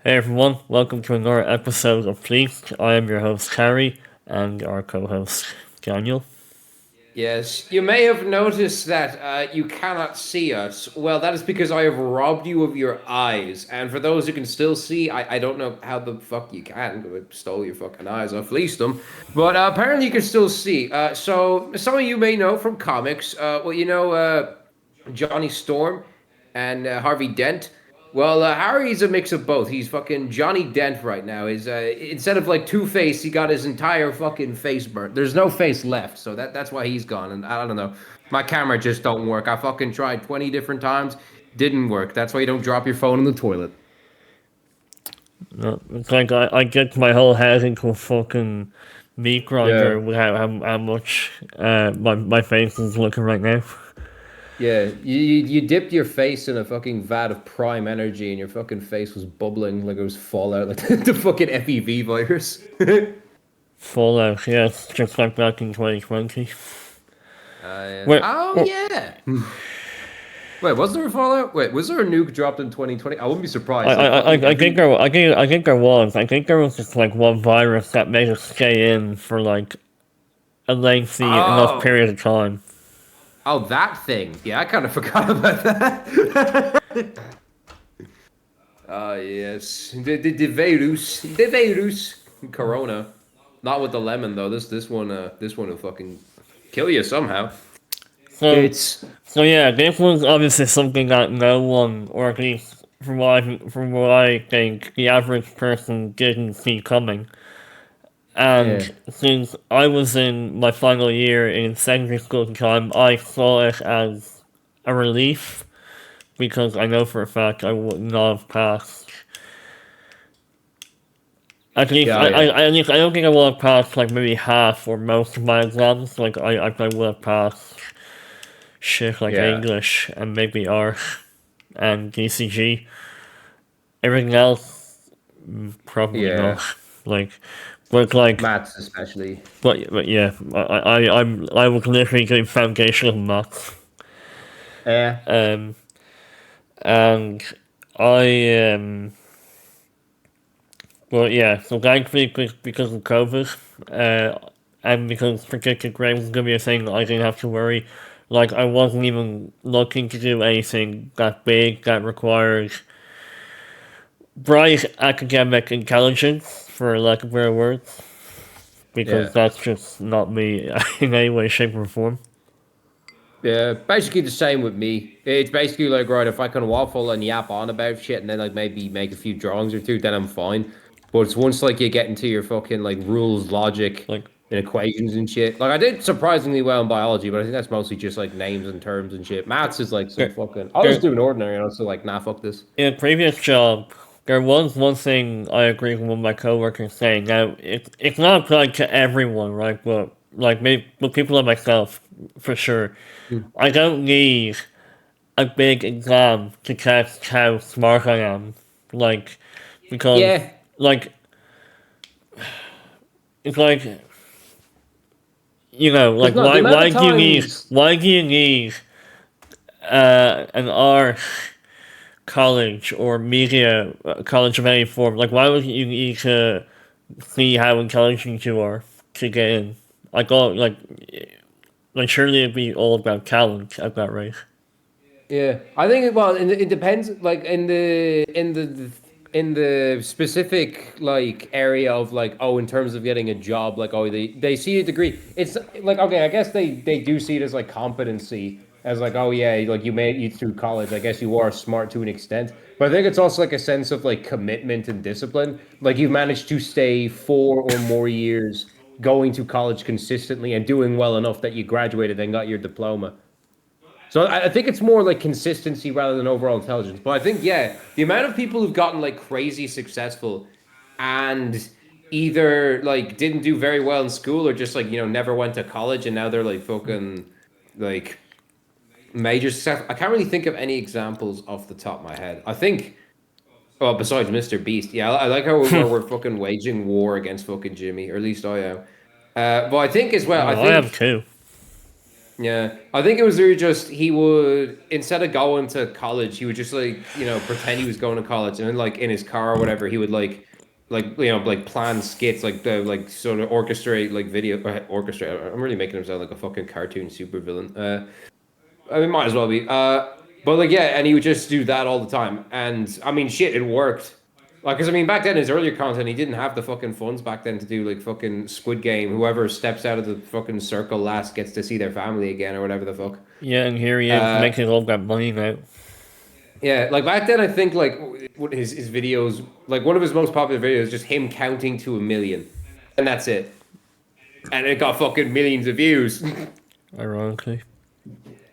Hey everyone, welcome to another episode of Please. I am your host Harry and our co-host Daniel. Yes, you may have noticed that you cannot see us. Well, that is because I have robbed you of your eyes. And for those who can still see, I don't know how the fuck you can. 'Cause I stole your fucking eyes. I fleeced them. But apparently you can still see. So some of you may know from comics. Johnny Storm and Harvey Dent. Well, Harry's a mix of both. He's fucking Johnny Dent right now. Is instead of like Two Face, he got his entire fucking face burnt. There's no face left, so that's why he's gone. And I don't know, my camera just don't work. I fucking tried 20 different times, didn't work. That's why you don't drop your phone in the toilet. It's like I get my whole head into a fucking meat grinder Yeah. with how much my face is looking right now. Yeah, you dipped your face in a fucking vat of prime energy, and your fucking face was bubbling like it was Fallout, like the fucking FEV virus. Fallout, yes, just like back in 2020. Yeah. Wait, Oh oh, yeah. Wait, was there a Fallout? Wait, was there a nuke dropped in 2020? I wouldn't be I, surprised. I, Like I, fucking I think every. there was. I think there was just like one virus that made us stay in for like a lengthy enough Oh, period of time. oh, that thing. Yeah, I kind of forgot about that. Yes, the virus, Corona. Not with the lemon though. This one will fucking kill you somehow. So It's So yeah, this was obviously something that no one, or at least from what I think, the average person didn't see coming. yeah, And since I was in my final year in secondary school at the time, I saw it as a relief because I know for a fact I would not have passed. yeah, yeah, At least I don't think I would have passed like maybe half or most of my exams. Like I would have passed shit like yeah, English and maybe art and DCG. Everything else, probably not. yeah. Like, but like, Maths especially. but yeah, I was literally doing foundational maths, Yeah, um, and I but yeah, so thankfully because of COVID, and because predicted grade was gonna be a thing, I didn't have to worry. Like, I wasn't even looking to do anything that big that required bright academic intelligence, for lack of better words, because yeah. that's just not me in any way, shape, or form. Yeah, basically the same with me. It's basically like, right, if I can waffle and yap on about shit and then like maybe make a few drawings or two, then I'm fine. But it's once like you get into your fucking like rules, logic, Like, and equations and shit. Like I did surprisingly well in biology, but I think that's mostly just like names and terms and shit. Maths is like some there, fucking. I was there, doing ordinary, and I was still like, nah, fuck this. in a previous job, there was one thing I agree with my coworkers saying. Now, it's not applied to everyone, right? But like maybe with people like myself, for sure. Mm. I don't need a big exam to test how smart I am. Like, because Yeah, like it's like because like no, the amount of times. why do you need an art college or media college of any form? Like, why would you need to see how intelligent you are to get in? Like, like surely it'd be all about talent at that rate. Yeah, I think well, it depends. Like in the specific like area of like in terms of getting a job, like they see a degree. It's like okay, I guess they do see it as like competency, as like yeah, like you made it through college. I guess you are smart to an extent, but I think it's also like a sense of like commitment and discipline. Like you've managed to stay 4 or more years going to college consistently and doing well enough that you graduated and got your diploma. So I think it's more like consistency rather than overall intelligence. But I think yeah, the amount of people who've gotten like crazy successful and either like didn't do very well in school or just like never went to college and now they're like fucking like major success. I can't really think of any examples off the top of my head. I think well besides Mr. Beast, yeah, I like how we're fucking waging war against fucking Jimmy, or at least I am. But I think as well, I Oh, I have think two. Yeah, I think it was really just he would instead of going to college, he would just like pretend he was going to college, and then like in his car or whatever, he would like plan skits like the like sort of orchestrate like video orchestrate. I'm really making him sound like a fucking cartoon supervillain. I mean, might as well be. But like, yeah, and he would just do that all the time. And I mean, shit, it worked. Like, because I mean, back then, his earlier content, he didn't have the fucking funds back then to do like fucking Squid Game. Whoever steps out of the fucking circle last gets to see their family again or whatever the fuck. Yeah, and here he is Uh, making all that money now. yeah, like back then, I think like his videos, like one of his most popular videos, just him counting to 1 million, and that's it. And it got fucking millions of views. Ironically.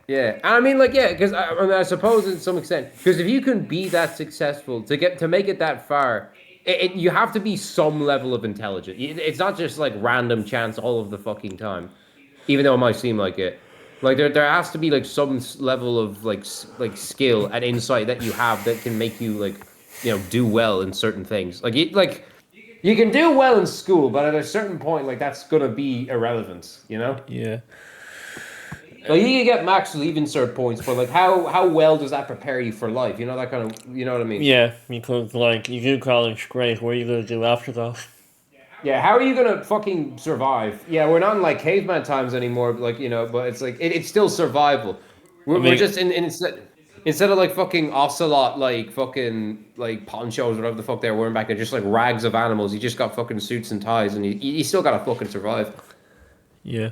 Yeah, I mean, like, yeah, because I mean, I suppose to some extent, because if you can be that successful to make it that far, you have to be some level of intelligent. It's not just like random chance all of the fucking time, even though it might seem like it. Like there has to be like some level of like skill and insight that you have that can make you like do well in certain things. Like you can do well in school, but at a certain point, like that's gonna be irrelevant. You know. Yeah. Like you can get max leaving cert points, but like how well does that prepare you for life? You know that kind of you know what I mean? Yeah, because like you do college, great. What are you gonna do after that? Yeah, how are you gonna fucking survive? Yeah, we're not in like caveman times anymore, like but it's like it's still survival. I We're mean, just in instead of like fucking ocelot like fucking like ponchos whatever the fuck they're wearing back there, just like rags of animals. You just got fucking suits and ties, and you still gotta fucking survive. yeah.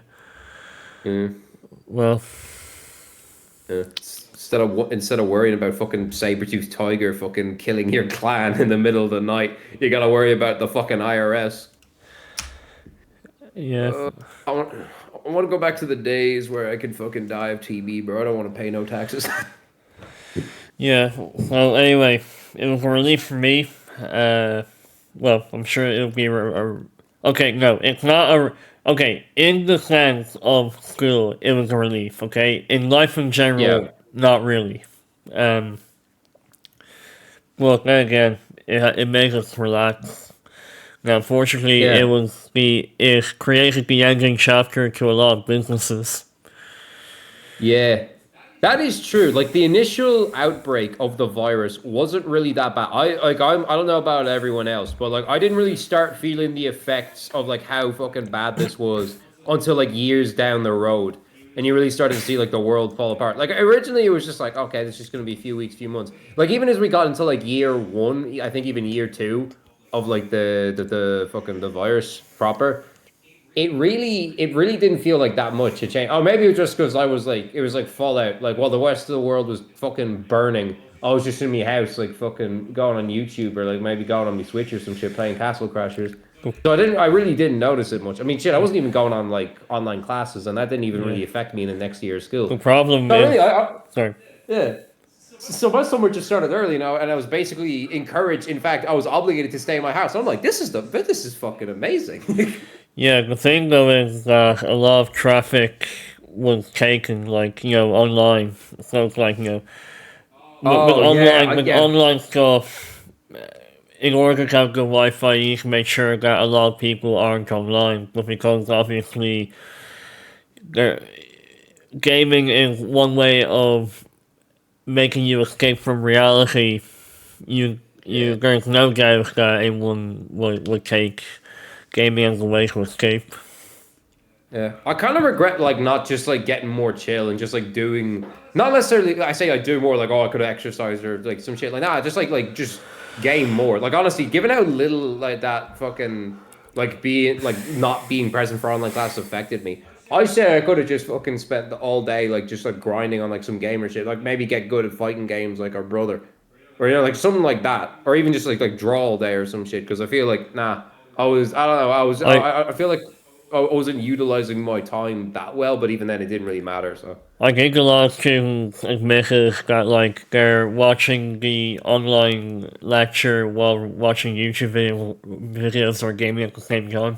Mm. Well, Yeah. Instead of worrying about fucking saber-toothed tiger fucking killing your clan in the middle of the night, you gotta worry about the fucking IRS. yeah, I want, I want to go back to the days where I could fucking die of TB, bro. I don't want to pay no taxes. yeah. Well, anyway, it was a relief for me. Uh, well, I'm sure it'll be okay. No, it's not a. Okay, in the sense of school, it was a relief. Okay, in life in Yeah, general, not really. Um, well, then again, it makes us relax. Now, unfortunately, yeah. it created the ending chapter to a lot of businesses. Yeah, that is true. Like the initial outbreak of the virus wasn't really that bad. I don't know about everyone else, but like I didn't really start feeling the effects of like how fucking bad this was until like years down the road. And you really started to see like the world fall apart. Like originally it was just like, okay, this is just gonna be a few weeks, few months. Like even as we got into like year one, I think even year two of like the fucking the virus proper, it really didn't feel like that much to change. Oh, maybe it was just because I was like it was like Fallout. Like while the rest of the world was fucking burning, I was just in my house like fucking going on YouTube or like maybe going on my Switch or some shit playing Castle Crashers. So I really didn't notice it much. I mean, shit, I wasn't even going on like online classes, and that didn't even Yeah. really affect me in the next year of school. The problem So is, really, sorry. yeah. So my summer just started early now, and I was basically encouraged. In fact, I was obligated to stay in my house. I'm like, this is fucking amazing. Yeah, the thing though is that a lot of traffic was taken, like online. So it's like with Oh yeah, online yeah. stuff. In order to have good Wi-Fi, you need to make sure that a lot of people aren't online. But because obviously, there gaming is one way of making you escape from reality. Yeah. There's no doubt that anyone would take gaming as a way to escape. Yeah, I kind of regret like not just like getting more chill and just like doing not necessarily. I say I do more like I could have exercised or like some shit like that. Just like just game more. Like honestly, given how little like that fucking like being like not being present for online class affected me, I say I could have just fucking spent the all day like just like grinding on like some gamer shit. Like maybe get good at fighting games like our brother, or like something like that, or even just like draw all day or some shit. Because I feel like I don't know I I feel like I wasn't utilizing my time that well, but even then, it didn't really matter. So I think a lot of students admit it that like they're watching the online lecture while watching YouTube videos or gaming at the same time.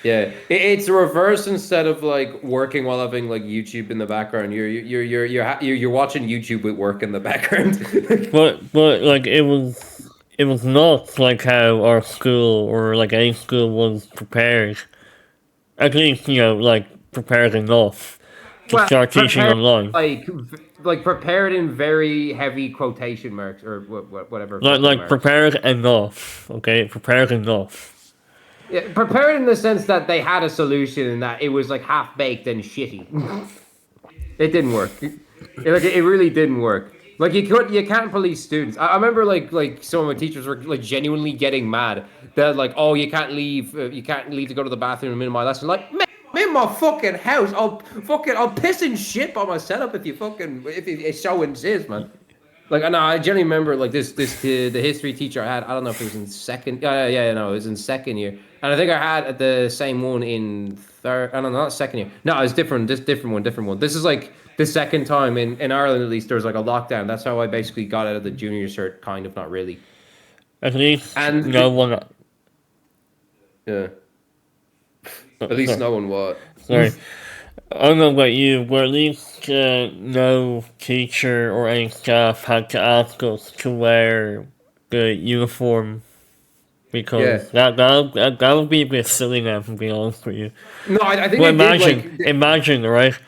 yeah, it's the reverse. Instead of like working while having like YouTube in the background, you're watching YouTube with work in the background. But like it was not like how our school or like any school was prepared. At least like prepared enough. to start teaching prepared online. like prepared in very heavy quotation marks or whatever fucking Like marks. prepared enough, okay? Prepared enough. Yeah, prepared in the sense that they had a solution and that it was like half baked and shitty. It didn't work. It really didn't work. Like you can't police students. I remember like some of my teachers were like genuinely getting mad that like, oh, you can't leave to go to the bathroom in the middle of my lesson. Like, man, I'm in my fucking house. I'll piss and shit by my setup if you so insist, man. Like, I know, I generally remember like the history teacher I had. I don't know if it was in second. Yeah, no, it was in second year, and I think I had the same one in third. I don't know, not second year. No, it was different. This different one. This is like the second time in Ireland at least. There was like a lockdown. That's how I basically got out of the junior cert, kind of, not really. At least And no one. yeah, at least no one what. Sorry. I don't know about you, but at least no teacher or any staff had to ask us to wear the uniform Yeah. because that would be a bit silly now, to be honest with you. No, I think Well, they did like. imagine, right?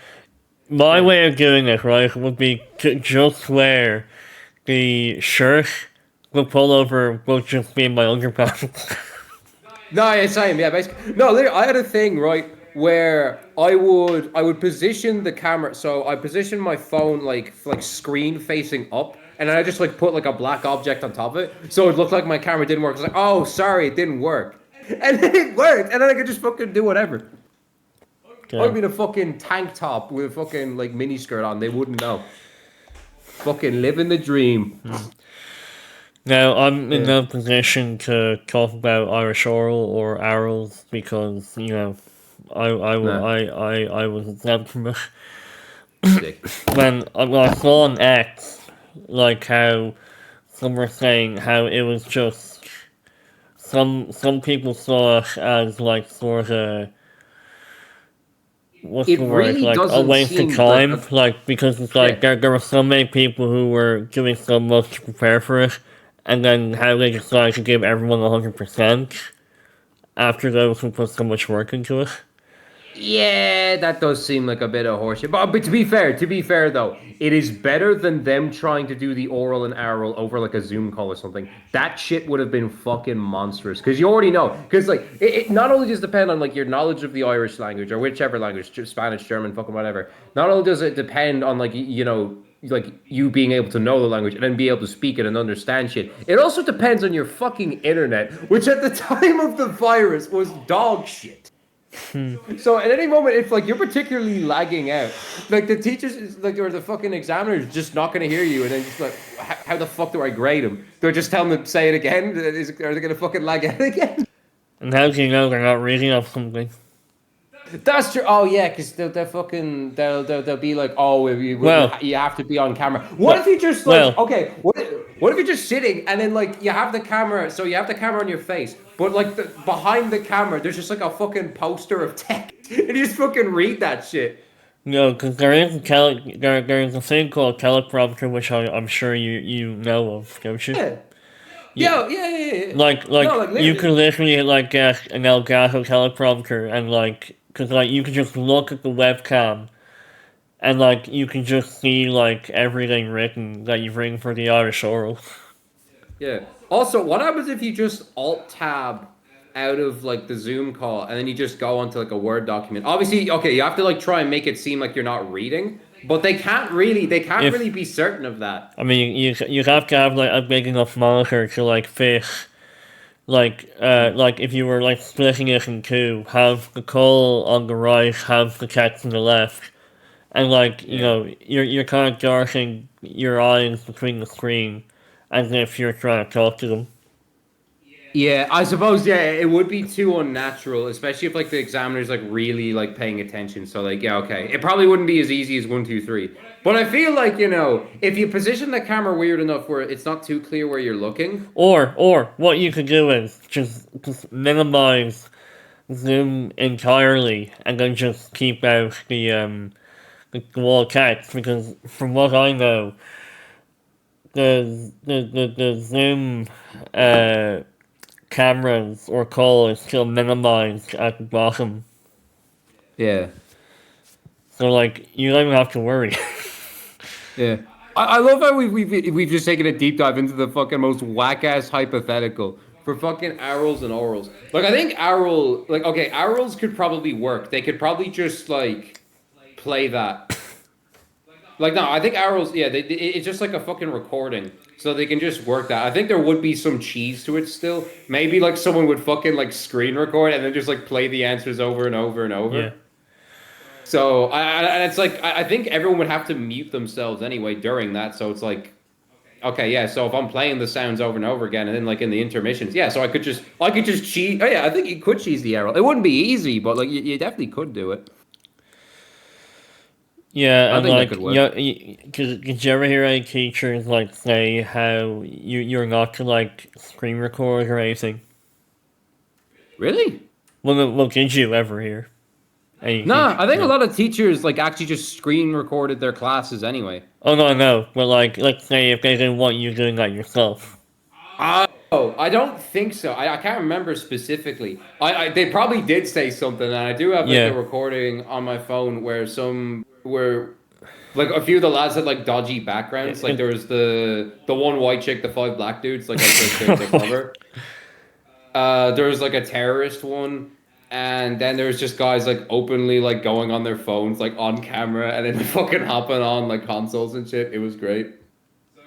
My way of doing it, right, would be to just wear the shirt, the pullover would just be in my underpants. No, yeah, same. Yeah, basically. No, literally, I had a thing right where I would position the camera. So I positioned my phone like screen facing up, and then I just like put like a black object on top of it, so it looked like my camera didn't work. I was like, oh, sorry, it didn't work, and then it worked, and then I could just fucking do whatever. I would be in a fucking tank top with a fucking like mini skirt on. They wouldn't know. Fucking living the dream. Now, I'm in Yeah. no position to talk about Irish oral or arrows because, you know, Nah. I was exempt from it. Sick. When I saw on X, like how some were saying how it was just, some people saw it as like sort of, what's It the word, really like a doesn't waste of seem like time, like because it's like yeah. there were so many people who were doing so much to prepare for it, and then how they decided to give everyone 100% after those who put so much work into it. Yeah, that does seem like a bit of horseshit. But to be fair though, it is better than them trying to do the oral and oral over like a Zoom call or something. That shit would have been fucking monstrous because you already know. Because like it not only does depend on like your knowledge of the Irish language or whichever language, Spanish, German, fucking whatever. Not only does it depend on like you know like you being able to know the language and then be able to speak it and understand shit. It also depends on your fucking internet, which at the time of the virus was dog shit. So at any moment, if like you're particularly lagging out, like the teachers like or the fucking examiner is just not going to hear you, and then just like, how the fuck do I grade them? Do I just tell them to say it again? Are they going to fucking lag out again? And how do you know they're not reading off something? That's true. Oh yeah, because they'll be like, oh, Well, you have to be on camera. What if you just well, like, okay, what if you're just sitting and then like you have the camera, so you have the camera on your face, but like behind the camera, there's just like a fucking poster of text, and you just fucking read that shit. no, because there is a thing called teleprompter, which I'm sure you know of, don't you? Yeah. You, Yeah. like No, like you literally. can literally like get an Elgato teleprompter and like because like you can just look at the webcam and like you can just see like everything written that you've written for the Irish oral. Yeah. Also, what happens if you just alt tab out of like the Zoom call and then you just go onto like a Word document? Obviously, okay, you have to like try and make it seem like you're not reading, but they can't If really be certain of that. I mean you have to have like a big enough monitor to like fit like if you were like splitting it in two, have the call on the right, have the text on the left, and like you Yeah. know you're kind of darting your eyes between the screen as if you're trying to talk to them. Yeah, I suppose yeah, it would be too unnatural, especially if like the examiner's like really like paying attention. So like yeah, okay. It probably wouldn't be as easy as one, two, three. But I feel like, you know, if you position the camera weird enough where it's not too clear where you're looking. Or what you could do is just minimize zoom entirely and then just keep out the wall text because from what I know the zoom cameras or call is still minimized at the bottom. Yeah. So like you don't even have to worry. Yeah. I love how we've just taken a deep dive into the fucking most whack ass hypothetical for fucking arrows and orals. Like I think arrow like okay, arrows could probably work. They could probably just like play that. Like no, I think arrows. Yeah, it's just like a fucking recording, so they can just work that. I think there would be some cheese to it still. Maybe like someone would fucking like screen record and then just like play the answers over and over and Yeah. over. So and it's like I think everyone would have to mute themselves anyway during that. So it's like okay, yeah. So if I'm playing the sounds over and over again, and then like in the intermissions, yeah. So I could just cheat. Oh yeah, I think you could cheese the arrow. It wouldn't be easy, but like you definitely could do it. Yeah, I and think that like could work. did you ever hear any teachers like say how you're not to like screen record or anything? Really? Well, did you ever hear any Nah, teach? I think a No. lot of teachers like actually just screen recorded their classes anyway. Oh no, no. But like, let's say if they didn't want you doing that yourself. Oh, I don't think so. I can't remember specifically. They probably did say something, and I do have like a Yeah. recording on my phone where like a few of the lads had like dodgy backgrounds. Like there was the one white chick, the five black dudes, like as their cover. There was like a terrorist one, and then there's just guys like openly like going on their phones like on camera, and then fucking hopping on like consoles and shit. It was great.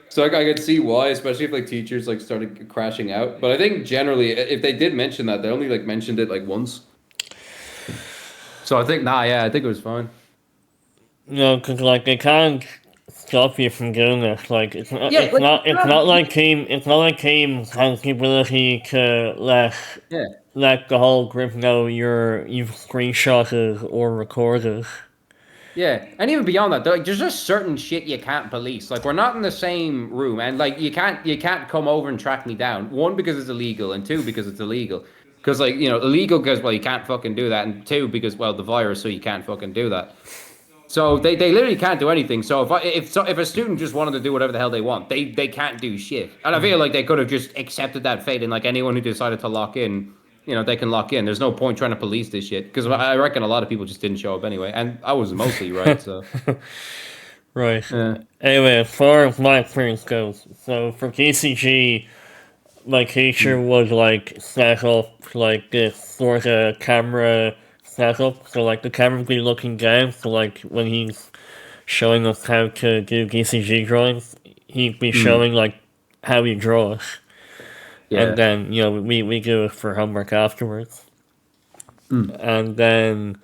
So like, I could see why, especially if like teachers like started crashing out. But I think generally, if they did mention that, they only like mentioned it like once. So I think nah, yeah, I think it was fine. No, because like they can't stop you from doing this. Like it's not. Yeah, It's like not. It's not like team. It's not like team has the ability to yeah, let the whole group know you've screenshotted or recorded. yeah, and even beyond that, there's just certain shit you can't police. Like we're not in the same room, and like you can't come over and track me down. One because it's illegal, and two because it's illegal. Because like illegal because well you can't fucking do that, and two because well the virus, so you can't fucking do that. So they literally can't do anything. So if a student just wanted to do whatever the hell they want, they can't do shit. And I feel like they could have just accepted that fate, and like anyone who decided to lock in, they can lock in. There's no point trying to police this shit because I reckon a lot of people just didn't show up anyway, and I was mostly right. So Right. yeah, Anyway, as far as my experience goes, so for KCG, my teacher would like set up like this sort of camera setup. So like the camera would be looking down. So like when he's showing us how to do KCG drawings, he'd be mm, showing like how he draws, and yeah, then we do it for homework afterwards, mm, and then.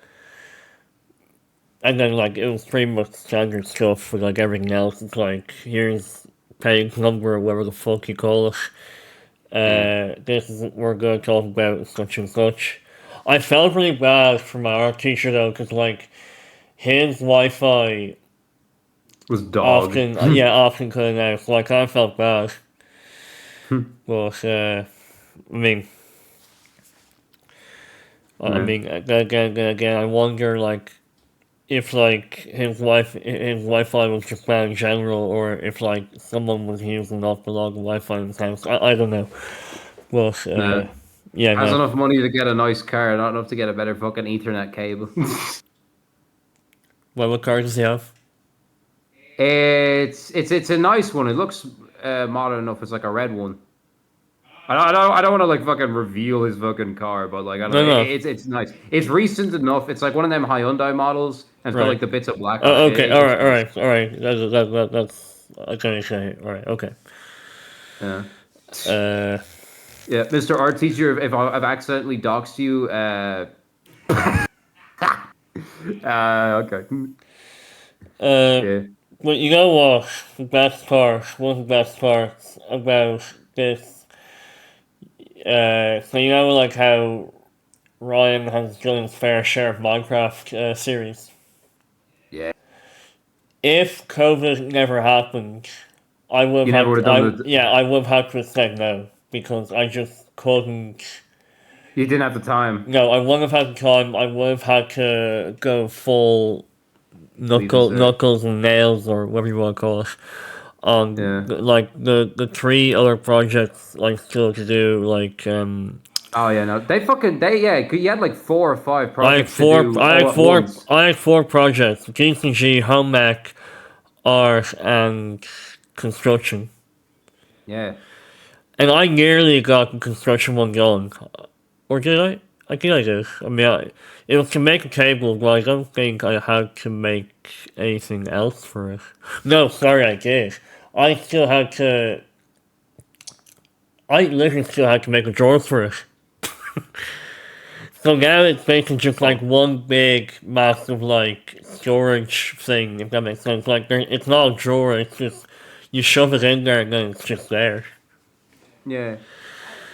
And then, like, it was pretty much standard stuff for, like, everything else. It's like, here's page number, or whatever the fuck you call it. yeah. This is what we're going to talk about, such and such. I felt really bad for my art teacher, though, because, like, his Wi-Fi Was dog. often, yeah, often cutting out, so I kind of felt bad. But, I mean, Yeah. again, I wonder, like, if like his Wi-Fi was just bad in general, or if like someone was using off the log Wi-Fi in his house. I don't know. But Yeah. yeah, Has no. enough money to get a nice car, not enough to get a better fucking Ethernet cable. What car does he have? It's a nice one. It looks modern enough. It's like a red one. I don't want to like fucking reveal his fucking car, but like I don't know. No, no. It's nice. It's recent enough. It's like one of them Hyundai models, and it's got Right. like the bits of black on it. Oh, okay. All It's right. All nice. right. All right. That's I can say. All right. Okay. Yeah. Uh. Yeah, Mr. Art Teacher, if I've accidentally doxed you, okay. Uh. Yeah. But you know what? The best part. One of the best parts about this. So you know like how Ryan has done his fair share of Minecraft series. Yeah. If COVID never happened, I would You never have would had have done I the. yeah I would have had to say no because I just couldn't. You didn't have the time. No, I wouldn't have had the time. I would have had to go full Leave us there. knuckles and nails or whatever you want to call it on Yeah. like the three other projects like still to do like Oh yeah, no, you had like 4 or 5 projects to do all at once. I had four projects: GCG, home ec, art, and construction. Yeah, And I nearly got the construction one going, or did I? I think I did. I mean, it was to make a table, but I don't think I had to make anything else for it. No, sorry, I did. I still had to. I literally still had to make a drawer for it. So now it's basically just like oh, one big massive like storage thing, if that makes sense. Like it's not a drawer, it's just you shove it in there and then it's just there. yeah.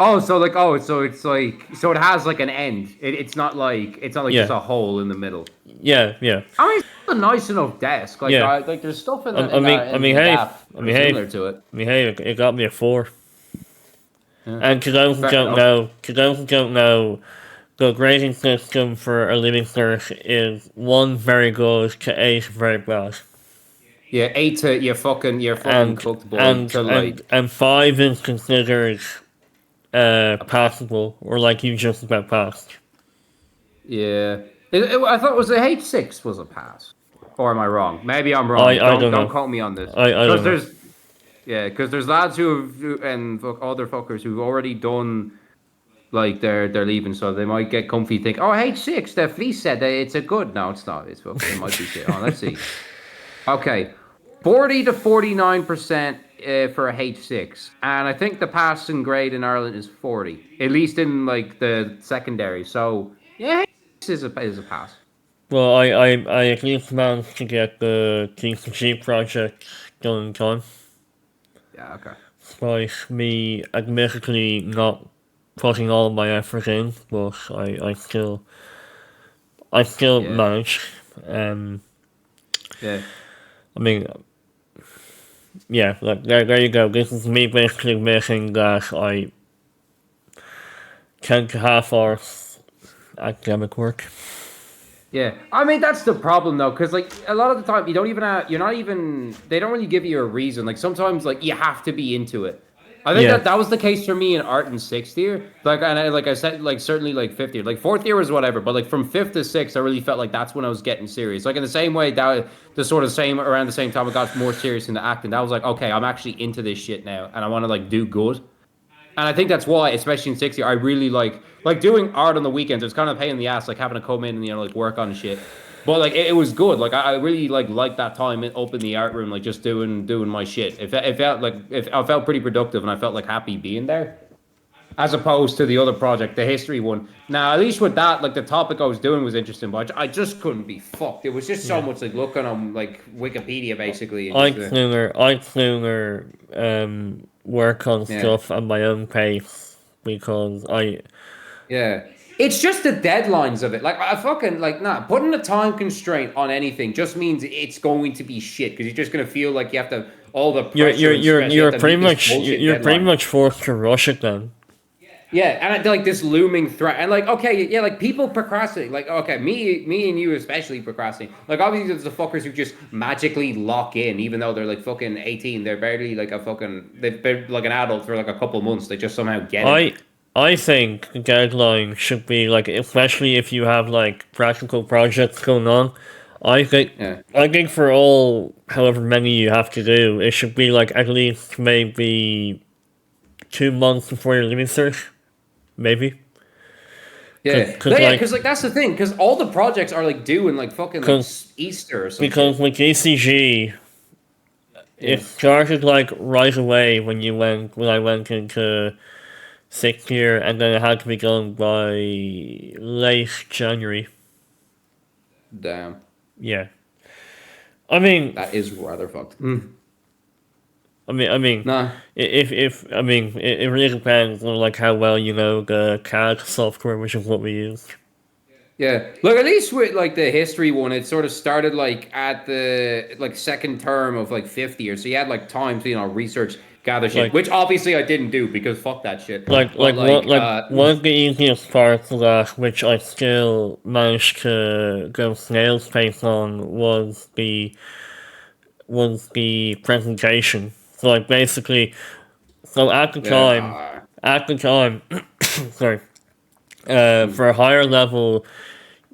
Oh, so like, oh, so it's like, so it has like an end. It's not like just Yeah, a hole in the middle. yeah, yeah, I mean, it's a nice enough desk. Like, yeah. like there's stuff in the, I in mean, the hey, gap I or mean, hey, similar to it. I mean, hey, it got me a four. Yeah, And to those who fair don't enough. know, the grading system for a living cert is one very good to eight very bad, Yeah, eight to you're fucking cooked, boy. To like, and five is considered passable or like you just about passed. yeah. I thought it was a H6 was a pass, or am I wrong? Maybe I'm wrong. I Don't don't don't know. quote me on this, I because don't know. there's lads and other fuckers who've already done like they're leaving, so they might get comfy. Think, oh H6, the fleece said that it's a good. No, it's not. It's fucking. It might be shit. Oh, let's see. Okay, 40 to 49% for a H6, and I think the passing grade in Ireland is 40, at least in like the secondary. So yeah, H6 is a pass. Well, I at least managed to get the TCG project done in time, Yeah, okay. despite me admittedly not putting all my effort in, but I still Yeah, managed. Um, yeah, I mean, yeah, like there you go. This is me basically admitting that I tend to half-arse academic work. yeah. I mean, that's the problem though, because like a lot of the time you don't even you're not even they don't really give you a reason. Like sometimes like you have to be into it. I think Yeah, that was the case for me in art in sixth year. Like I said, like certainly like fifth year, like fourth year was whatever, but like from fifth to sixth, I really felt like that's when I was getting serious. Like in the same way that the sort of same around the same time I got more serious into acting. That was like, okay, I'm actually into this shit now, and I want to like do good. And I think that's why, especially in sixth year, I really like doing art on the weekends. It's kind of a pain in the ass, like having to come in and like work on shit. But like it was good. Like I really like that time up in the art room, like just doing my shit. It felt like if I felt pretty productive, and I felt like happy being there, as opposed to the other project, the history one. Now at least with that, like the topic I was doing was interesting, but I just couldn't be fucked. It was just so yeah. much like looking on like Wikipedia basically, and just I'd sooner work on yeah. stuff at my own pace because I Yeah. It's just the deadlines of it. Like I fucking like nah, putting a time constraint on anything just means it's going to be shit because you're just gonna feel like you have to all the pressure and stress. You have to meet this bullshit you're pretty deadline. much forced to rush it then. Yeah, and like this looming threat, and like okay, yeah, like people procrastinate. Like okay, me and you especially procrastinate. Like obviously there's the fuckers who just magically lock in, even though they're like fucking 18. They're barely like a fucking they're like an adult for like a couple months. They just somehow get it. I I think the deadline should be like, especially if you have like practical projects going on. I think Yeah. I think for all however many you have to do, it should be like at least maybe 2 months before your leaving cert, maybe. Yeah, Cause yeah, like because like that's the thing, because all the projects are like due in like fucking like cause Easter or some because shit. with ACG, it Yeah, started like right away when I went into sixth year, and then it had to be done by late January. damn, Yeah, I mean, that is rather fucked. I mean, Nah, if I mean, it really depends on like how well you know the CAD software, which is what we use. yeah. Look, at least with like the history one, it sort of started like at the like second term of like fifth year, so you had like time to research, gather shit, Like, which obviously I didn't do because fuck that shit. But like one of the easiest parts of that, which I still managed to go snail's pace on, was the presentation. So like basically, so yeah, at the time, sorry, For a higher level,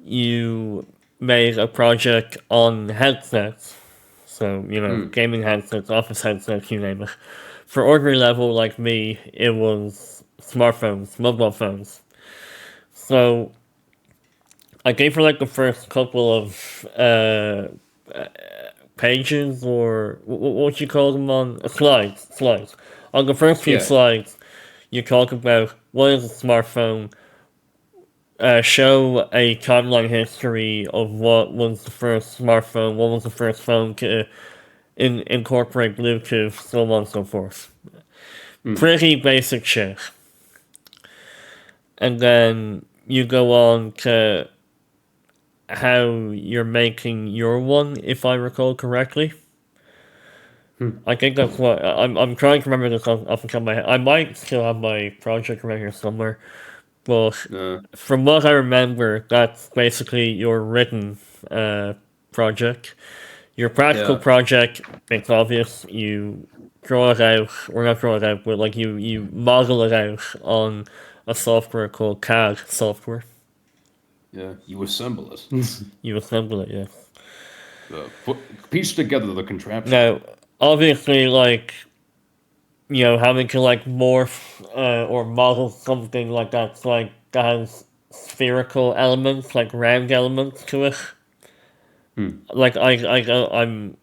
you make a project on headsets. So, gaming headsets, office headsets, you name it. For ordinary level like me, it was smartphones, mobile phones. So I gave her like the first couple of pages, or what you call them, on slides. On the first few Yeah. slides, you talk about what is a smartphone, show a timeline history of what was the first smartphone, what was the first phone to incorporate Bluetooth, so on and so forth. Pretty basic shit. And then you go on to how you're making your one, if I recall correctly. I think that's what I'm trying to remember this off the top of my head. I might still have my project around here somewhere, but from what I remember, that's basically your written project. Your practical Yeah. project, it's obvious. You draw it out, or not draw it out, but like you model it out on a software called CAD software. Yeah, you assemble it. You assemble it, yeah. Piece together the contraption. Now, obviously, like, having to like morph or model something like that's like that has spherical elements, like round elements to it. Like I don't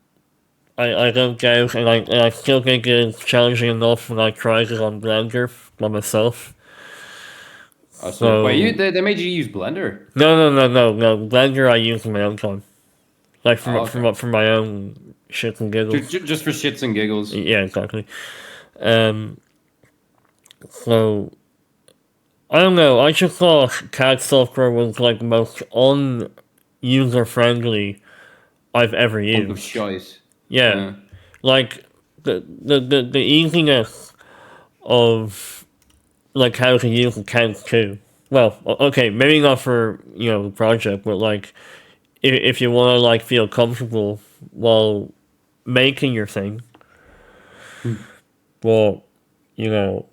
doubt, and I still think it's challenging enough when I tried it on Blender by myself. So, wait, So they made you use Blender? no. Blender I use in my own time, like Oh, okay. for my own shits and giggles. Just for shits and giggles. Yeah, exactly. Um, so I don't know. I just thought CAD software was like the most un-user friendly I've ever Hunk of used. shite. Yeah, Yeah. like the easiness of like how to use accounts too. Well, okay, maybe not for the project, but like if you want to like feel comfortable while making your thing, well, you know,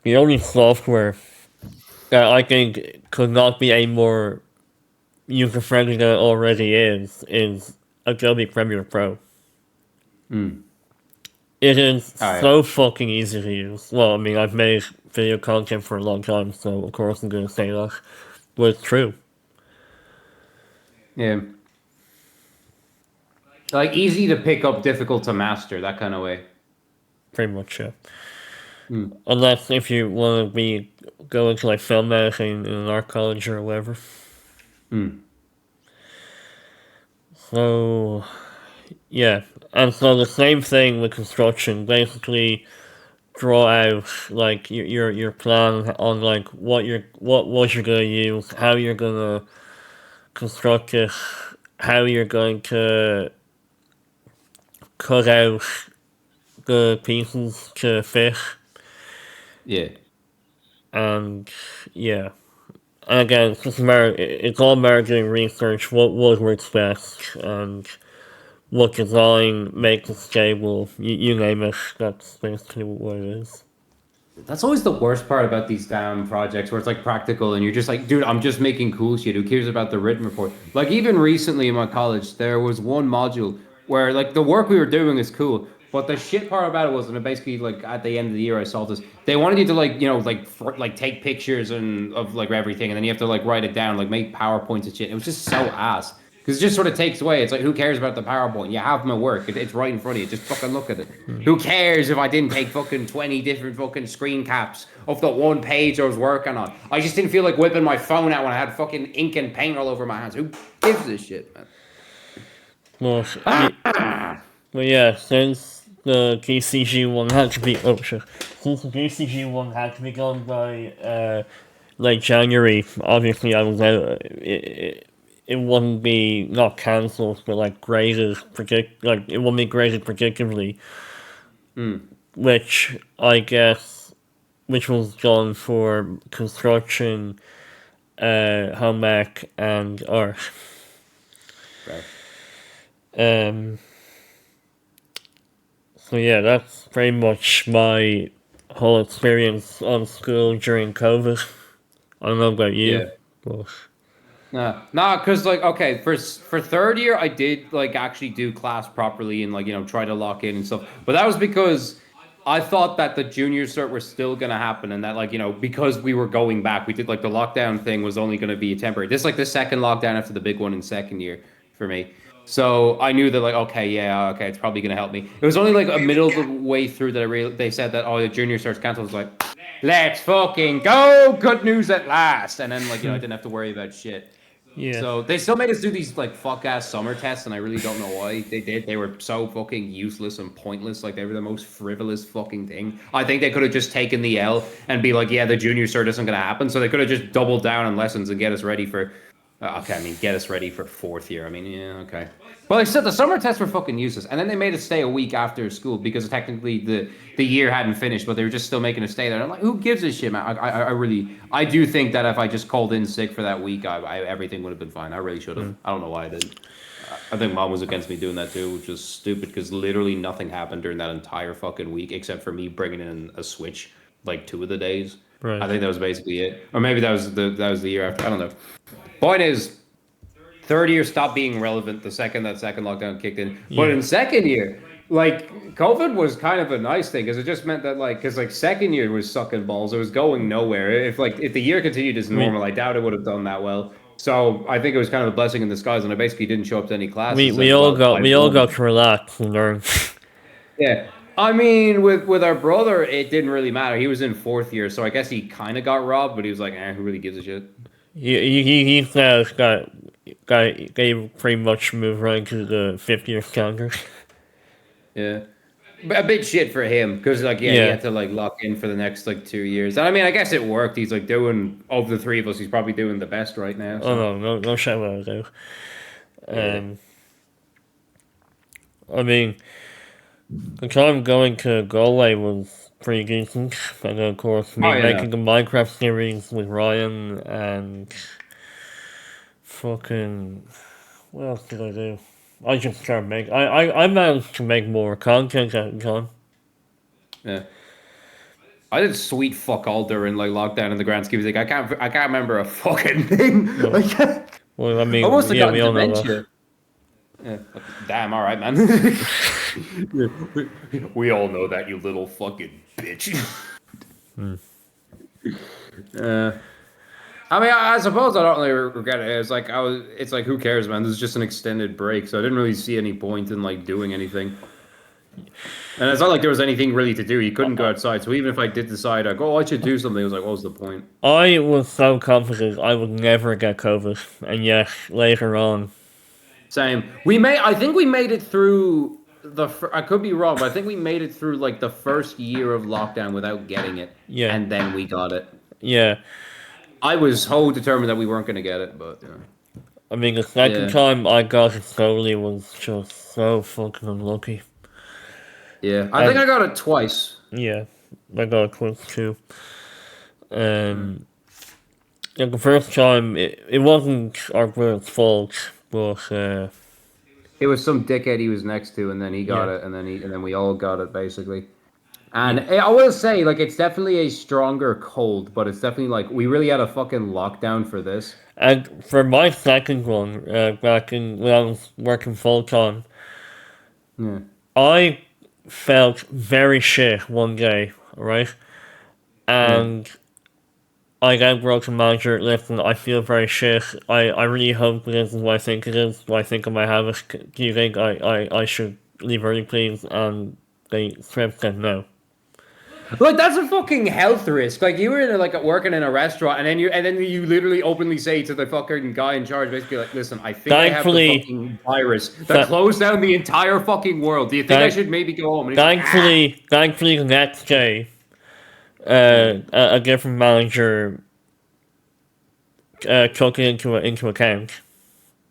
the only software that I think could not be a more user friendly than it already is Adobe Premiere Pro. It is Oh, yeah. so fucking easy to use. Well, I mean, I've made video content for a long time, so of course I'm gonna say that, but it's true. Yeah. Like easy to pick up, difficult to master, that kind of way. Pretty much, yeah. Unless if you want to be going to like film editing in an art college or whatever. So yeah, and so the same thing with construction. Basically, draw out like your plan on like what you're gonna use, how you're gonna construct it, how you're going to cut out the pieces to fit, Yeah. and yeah. And again, it's all about doing research. What works best, and what design makes it stable. You name it. That's basically what it is. That's always the worst part about these damn projects where it's like practical and you're just like, dude, I'm just making cool shit. Who cares about the written report? Like even recently in my college, there was one module where like the work we were doing is cool, but the shit part about it was, and basically like at the end of the year I saw this, they wanted you to like like take pictures and of like everything, and then you have to like write it down, like make PowerPoints and shit. It was just so ass. Because it just sort of takes away. It's like, who cares about the PowerPoint? You have my work. It's right in front of you. Just fucking look at it. Who cares if I didn't take fucking 20 different fucking screen caps of the one page I was working on? I just didn't feel like whipping my phone out when I had fucking ink and paint all over my hands. Who gives a shit, man? Well, but yeah, since the GCG one had to be since the GCG one had to be done by late January, obviously I was out. It wouldn't be not cancelled, but like graded it wouldn't be graded predictably, which I guess which was done for construction, home ec, and art. Right. So yeah, that's pretty much my whole experience on school during COVID. I don't know about you, Yeah. but Nah, cause like okay, for third year I did like actually do class properly and like try to lock in and stuff. But that was because I thought that the junior cert were still gonna happen and that like because we were going back, we did like the lockdown thing was only gonna be temporary. This is like the second lockdown after the big one in second year for me. So I knew that like okay, yeah, okay, it's probably gonna help me. It was only like a middle of the way through that they said that the junior cert's canceled. I was like, let's fucking go, good news at last. And then like I didn't have to worry about shit. yeah. So they still made us do these like fuck ass summer tests, and I really don't know why they did. They were so fucking useless and pointless. Like they were the most frivolous fucking thing. I think they could have just taken the L and be like, yeah, the junior cert isn't gonna happen. So they could have just doubled down on lessons and get us ready for. Okay, I mean, get us ready for fourth year. I mean, yeah, okay. But like I said, the summer tests were fucking useless, and then they made us stay a week after school because technically the year hadn't finished, but they were just still making us stay there. And I'm like, who gives a shit, man? I do think that if I just called in sick for that week, everything would have been fine. I really should have. I don't know why I didn't. I think mom was against me doing that too, which was stupid because literally nothing happened during that entire fucking week except for me bringing in a Switch like 2 of the days. Right. I think that was basically it, or maybe that was the year after. I don't know. Point is, third year stopped being relevant the second that second lockdown kicked in. But Yeah. in second year, like COVID was kind of a nice thing because it just meant that because second year was sucking balls. It was going nowhere. If the year continued as normal, I doubt it would have done that well. So I think it was kind of a blessing in disguise, and I basically didn't show up to any classes. We and, all well, got I we all won. got to relax and learn. Yeah. I mean, with our brother, it didn't really matter. He was in fourth year, so I guess he kind of got robbed, but he was like, who really gives a shit? He's now got they pretty much moved right to the 50th standard. Yeah. But a bit shit for him because he Yeah. had to like lock in for the next like 2 years. And I mean, I guess it worked. He's like doing of the three of us, he's probably doing the best right now. Oh So. no shit about it though. Yeah. I mean, the time going to Galway was pretty decent, and then of course Oh, yeah. making the Minecraft series with Ryan and fucking what else did I do? I just started make I managed to make more content at the time. Yeah. I did sweet fuck all during like lockdown in the grand scheme of things. I can't remember a fucking thing. Like, Well, I mean, I must have yeah, gotten we all know that. dementia. Yeah. Damn, all right, man. We all know that, you little fucking bitch. I mean, I suppose I don't really regret it. It's like, who cares, man? This is just an extended break, so I didn't really see any point in like doing anything. And it's not like there was anything really to do. You couldn't go outside, so even if I did decide, like, I should do something, it was like, what was the point? I was so confident I would never get COVID, and yet later on, Same. I think we made it through I could be wrong, but I think we made it through like the first year of lockdown without getting it. Yeah. And then we got it. yeah. I was so determined that we weren't going to get it, but I mean, the second Yeah. time I got it slowly was just so fucking unlucky. yeah. I think I got it twice. Yeah, I got it twice too. Like the first time, it wasn't our brother's fault, but It was some dickhead he was next to, and then he got Yeah. it, and then we all got it basically. And I will say, like, it's definitely a stronger cold, but it's definitely like we really had a fucking lockdown for this. and for my second one, back when I was working full time, Yeah. I felt very shit one day, right? And I then wrote to manager, listen, I feel very shit. I really hope this is what I think it is. Do I think I might have it? Do you think I should leave early, please? And they straight said no. Like that's a fucking health risk. Like you were in like working in a restaurant, and then you literally openly say to the fucking guy in charge, basically like, "Listen, I think I have Thankfully- the fucking virus that closed down the entire fucking world. Do you think I should maybe go home?" And he's like, Thankfully, the next day, a different manager took it into account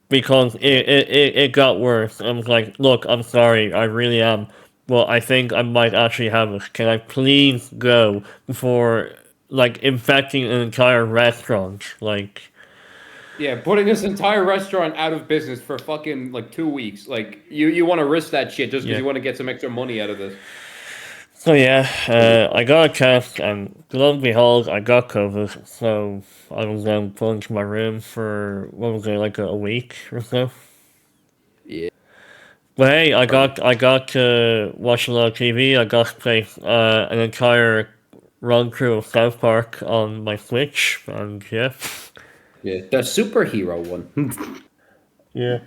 because it got worse. I was like, look, I'm sorry, I really am. Well, I think I might actually have it. Can I please go before, like, infecting an entire restaurant? Like, Yeah, putting this entire restaurant out of business for fucking like 2 weeks. Like you want to risk that shit just because Yeah. you want to get some extra money out of this. So yeah, I got a test, and lo and behold, I got COVID. So I was put into my room for what was it, like a week or so. Yeah. But hey, I got to watch a lot of TV. I got to play an entire run through of South Park on my Switch, and yeah, Yeah. The superhero one. yeah.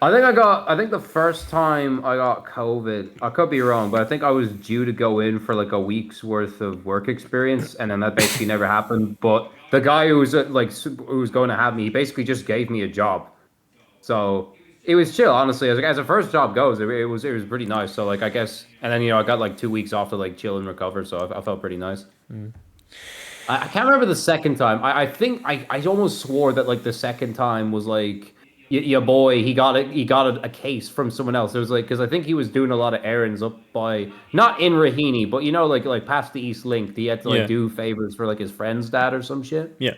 I think the first time I got COVID, I could be wrong, but I think I was due to go in for like a week's worth of work experience, and then that basically never happened. But the guy who was who was going to have me, he basically just gave me a job. So it was chill, honestly. As a first job goes, it was pretty nice. So like I guess, and then I got like 2 weeks off to like chill and recover, so I felt pretty nice. I can't remember the second time. I think I almost swore that like the second time was like your boy. He got a case from someone else. It was like because I think he was doing a lot of errands up by not in Raheny, but like past the East Link. He had to like Yeah. do favors for like his friend's dad or some shit. Yeah.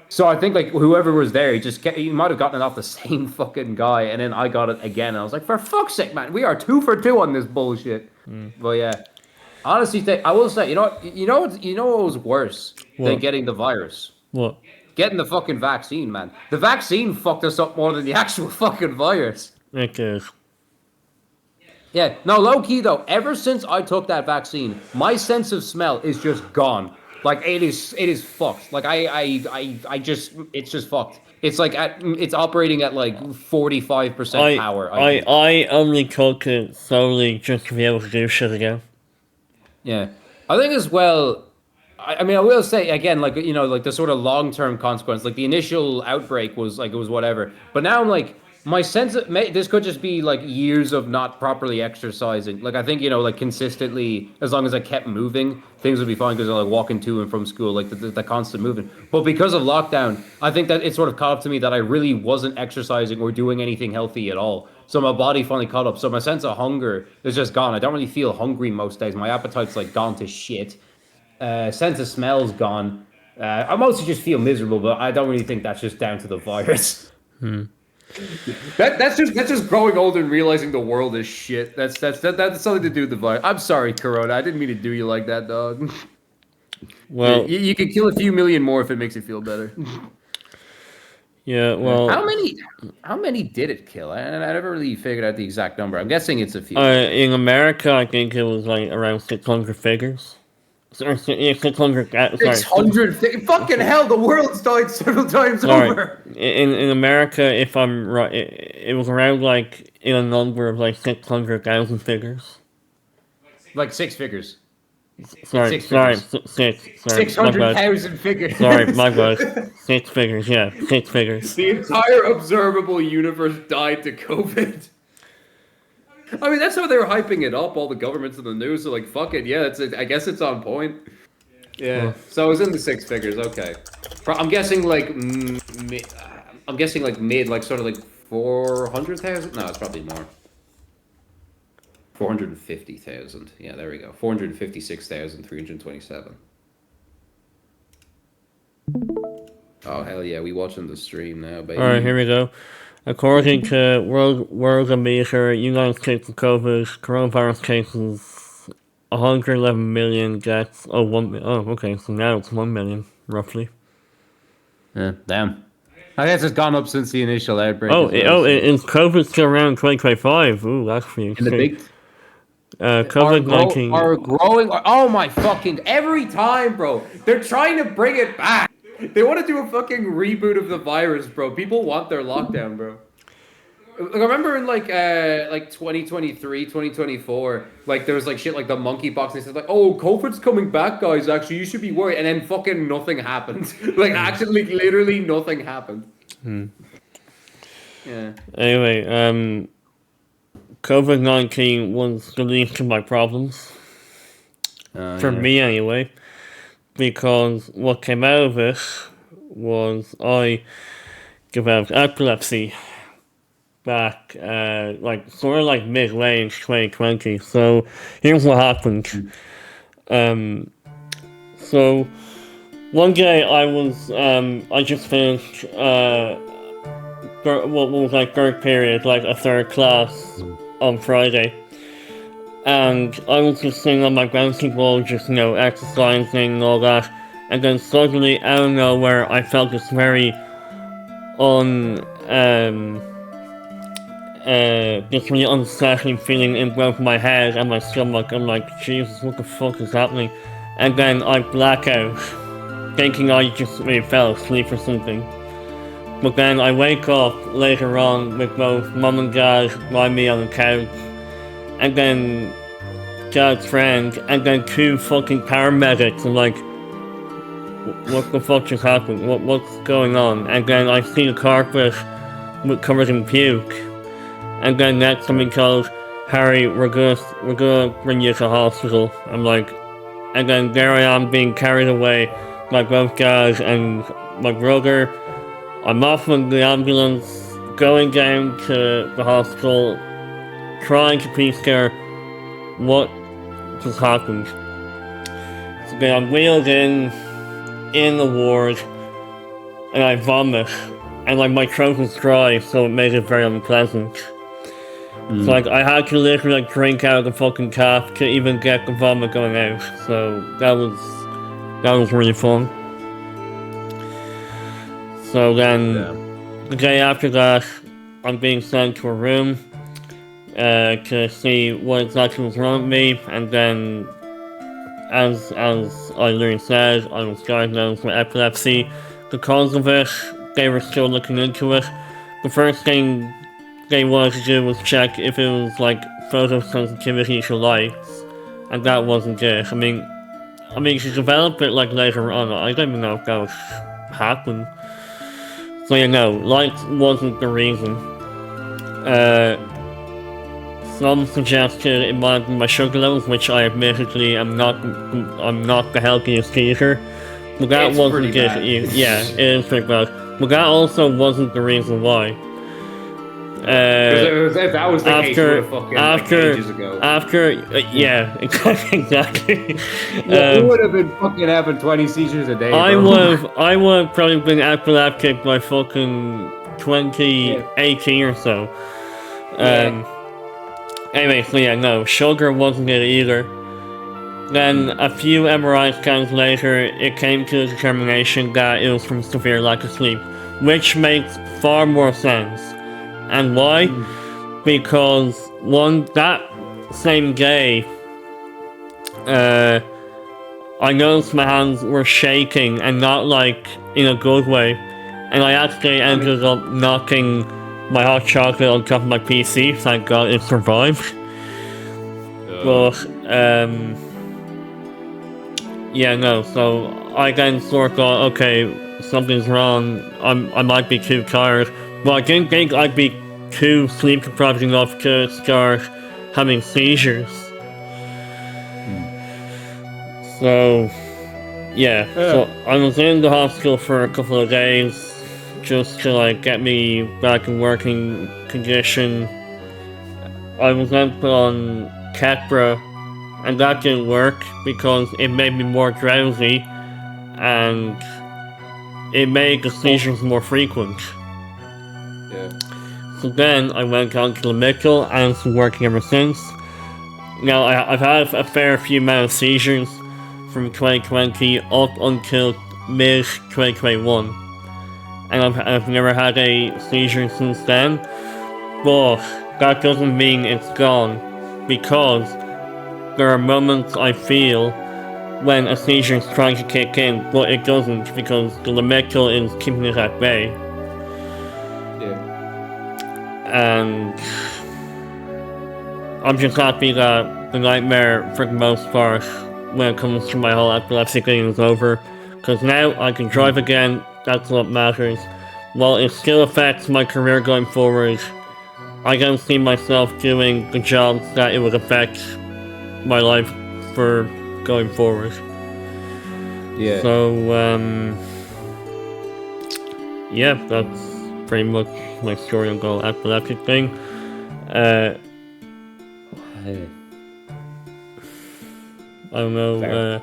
So I think like whoever was there, he might have gotten it off the same fucking guy, and then I got it again. And I was like, for fuck's sake, man, we are 2 for 2 on this bullshit. But yeah, honestly, I will say, you know what was worse than What? getting the virus? What? Getting the fucking vaccine, man. The vaccine fucked us up more than the actual fucking virus. It is. Yeah, no, low key though. Ever since I took that vaccine, my sense of smell is just gone. Like it is fucked. Like I just it's just fucked. It's like it's operating at like 45% power. think. I only took it solely just to be able to do shit again. Yeah, I think as well. I mean, I will say again, like like the sort of long-term consequence. Like the initial outbreak was like it was whatever, but now I'm like my sense of this could just be like years of not properly exercising. Like I think like consistently, as long as I kept moving, things would be fine because I like walking to and from school, like the constant moving. But because of lockdown, I think that it sort of caught up to me that I really wasn't exercising or doing anything healthy at all. So my body finally caught up. So my sense of hunger is just gone. I don't really feel hungry most days. My appetite's like gone to shit. Sense of smell's gone. I mostly just feel miserable, but I don't really think that's just down to the virus. That's just growing old and realizing the world is shit. That's something to do with the virus. I'm sorry, Corona. I didn't mean to do you like that, dog. Well, You could kill a few million more if it makes you feel better. yeah. Well, How many did it kill? I never really figured out the exact number. I'm guessing it's a few. in America, I think it was like around 600 figures. Or, yeah, 600. Sorry, 600. Fucking hell! The world's died several times sorry. over. In America, if I'm right, it was around like in a number of like 600,000 figures. Like 6 figures. Sorry, Six sorry, figures. six. Sorry, my bad. 600,000 figures. Sorry, my bad. 6 figures. Yeah, 6 figures. The entire observable universe died to COVID. I mean, that's how they were hyping it up. All the governments in the news are like, "Fuck it, yeah." I guess it's on point. Yeah. So it was in the 6 figures. Okay. I'm guessing like, I'm guessing like mid, like sort of like 400,000. No, it's probably more. 450,000. Yeah, there we go. 456,327. Oh hell yeah, we watching the stream now, baby. All right, here we go. According to Worldometer, United States of COVID coronavirus cases, 111 million deaths. Oh, okay. So now it's 1 million roughly. Yeah, damn. I guess it's gone up since the initial outbreak. Is COVID still around 2025? Ooh, that's pretty in the big COVID-19 are growing. Oh my fucking! Every time, bro, they're trying to bring it back. They want to do a fucking reboot of the virus, bro. People want their lockdown, bro. Like, I remember in like 2023, 2024, like there was like shit like the monkeypox, and they said like, "Oh, COVID's coming back, guys. Actually, you should be worried." And then fucking nothing happened. Like actually, literally nothing happened. Yeah. Anyway, COVID-19 was the least of my problems for me anyway, because what came out of it was I developed epilepsy back like sort of like midway in 2020. So here's what happened. So one day I just finished what was like third period, like a third class on Friday, and I was just sitting on my bouncy ball, just, exercising and all that. And then suddenly, out of nowhere, I felt this very this really unsettling feeling in both my head and my stomach. I'm like, Jesus, what the fuck is happening? And then I black out, thinking I just maybe fell asleep or something. But then I wake up later on with both mum and dad lying me on the couch, and then dad's friend, and then two fucking paramedics. I'm like, what the fuck just happened? What's going on? And then I see the carpet covered in puke. And then next somebody calls, Harry, we're gonna bring you to hospital. I'm like, and then there I am being carried away by both guys and my brother. I'm off in the ambulance, going down to the hospital, trying to piece together what just happened. So then I'm wheeled in the ward, and I vomit, and like my throat was dry, so it made it very unpleasant. So like I had to literally like drink out of the fucking tap to even get the vomit going out. So that was really fun. So then the day after that, I'm being sent to a room to see what exactly was wrong with me, and then as I literally said, I was diagnosed with epilepsy. The cause of it, they were still looking into it. The first thing they wanted to do was check if it was like photosensitivity to lights, and that wasn't it. I mean, she developed it like later on. I don't even know if that was happened. So lights wasn't the reason. Some suggested it might be my sugar levels, which I admittedly I'm not the healthiest eater. But that wasn't it. Yeah, it is pretty bad. But that also wasn't the reason why. If that was the case, it would have fucking ages ago. Yeah, exactly. You would have been fucking having 20 seizures a day. I would have probably been epileptic by fucking 2018 or so. Anyway, so sugar wasn't it either. Then a few MRI scans later, it came to the determination that it was from severe lack of sleep, which makes far more sense. And why? Because that same day, I noticed my hands were shaking, and not like in a good way. And I actually ended up knocking my hot chocolate on top of my PC. Thank God it survived. But so I then sort of thought, okay, something's wrong. I might be too tired. But I didn't think I'd be too sleep deprived enough to start having seizures. So so I was in the hospital for a couple of days just to like get me back in working condition. I was then put on Keppra, and that didn't work because it made me more drowsy and it made the seizures more frequent. So then I went on to Lamictal, and it's been working ever since. Now I've had a fair few amount of seizures from 2020 up until mid 2021, and I've never had a seizure since then. But that doesn't mean it's gone, because there are moments I feel when a seizure is trying to kick in, but it doesn't because the Lamictal is keeping it at bay. And I'm just happy that the nightmare, for the most part, when it comes to my whole epilepsy thing, is over. Because now I can drive again, that's what matters. While it still affects my career going forward, I don't see myself doing the jobs that it would affect my life for going forward. So, that's pretty much my story on the whole epileptic thing. I don't know,